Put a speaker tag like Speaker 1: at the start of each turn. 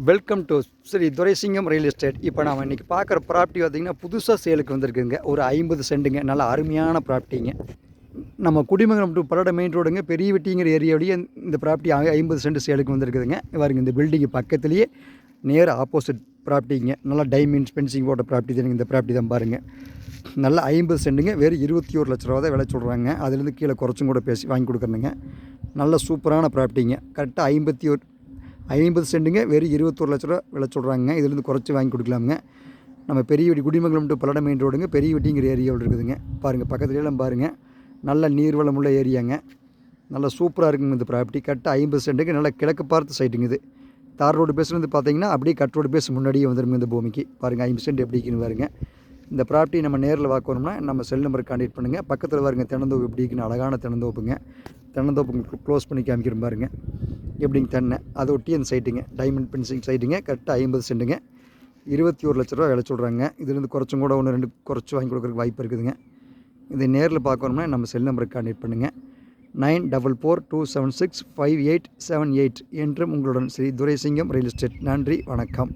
Speaker 1: Welcome to Shri Duraisingam real estate. இப்போ நாம் இன்றைக்கி பார்க்குற ப்ராப்பர்ட்டி பார்த்திங்கன்னா புதுசாக சேலுக்கு வந்திருக்குங்க. ஒரு 50 சென்ட்டுங்க. நல்ல அருமையான ப்ராப்பர்ட்டிங்க. நம்ம குடிமங்கலம் டு பல்லட மெயின் ரோடுங்க, பெரிய வெட்டிங்கிற ஏரியாவிலேயே இந்த ப்ராப்பர்ட்டி 50 சென்ட் சேலுக்கு வந்திருக்குதுங்க. பாருங்க, இந்த பில்டிங்கு பக்கத்துலேயே நேர் ஆப்போசிட் ப்ராப்பர்ட்டிங்க. நல்லா டைமண்ட் ஃபென்சிங் போட்ட ப்ராப்பர்ட்டி தானுங்க இந்த ப்ராப்பர்ட்டி தான் பாருங்கள். நல்லா 50 சென்ட்டுங்க. வெறும் 21 லட்ச ரூபா தான் விலை சொல்கிறாங்க. அதுலேருந்து கீழே குறைச்சும் கூட பேசி வாங்கி கொடுக்குறேங்க. நல்ல சூப்பரான ப்ராப்பர்ட்டிங்க. கரெக்டாக 50 சென்ட்டுங்க. வெறும் 21 லட்ச ரூபா விலை சொல்கிறாங்க. இதுலேருந்து குறைச்சி வாங்கி கொடுக்கலாமுங்க. நம்ம பெரிய வெட்டி குடிமங்கலம் டு பல்லட மெயின் ரோடுங்க, பெரிய வெட்டிங்கிற ஏரியாவில் இருக்குதுங்க. பாருங்கள், பக்கத்துலேயெல்லாம் பாருங்கள், நல்ல நீர்வளம் உள்ள ஏரியாங்க. நல்லா சூப்பராக இருக்குங்க இந்த ப்ராப்பர்ட்டி. கரெக்டாக 50 சென்ட்டுக்கு நல்லா கிழக்கு பார்த்து சைட்டுங்க. இது தார் ரோடு பேஸ்லேருந்து பார்த்தீங்கன்னா அப்படியே கட் ரோடு பேஸ் முன்னாடியே வந்துடுங்க இந்த பூமிக்கு. பாருங்கள் 50 சென்ட் எப்படி இருக்குன்னு பாருங்கள். இந்த ப்ராப்பர்ட்டி நம்ம நேரில் பார்க்கணும்னா நம்ம செல் நம்பருக்கு கான்டெக்ட் பண்ணுங்கள். பக்கத்தில் பாருங்கள் தென்னந்தோப்பு எப்படி இருக்குன்னு, அழகான தென்னந்தோப்புங்க. தென்னந்தோப்பு க்ளோஸ் பண்ணி காமிக்கிற பாருங்க எப்படிங்க தென்னை. அதை ஒட்டி அந்த சைட்டுங்க, டைமண்ட் ஃபென்சிங் சைட்டுங்க. கரெக்டாக 50 சென்ட்டுங்க. 21 லட்ச ரூபா விலை சொல்கிறாங்க. இதுலேருந்து குறைச்சும் கூட 1-2 குறைச்சி வாங்கி கொடுக்குறதுக்கு வாய்ப்பு இருக்குதுங்க. இதை நேரில் பார்க்கணும்னா நம்ம செல் நம்பருக்கு கான்டெக்ட் பண்ணுங்கள். 9442765878 என்றும் உங்களுடன் ஸ்ரீ துரைசிங்கம் ரியல் எஸ்டேட். நன்றி, வணக்கம்.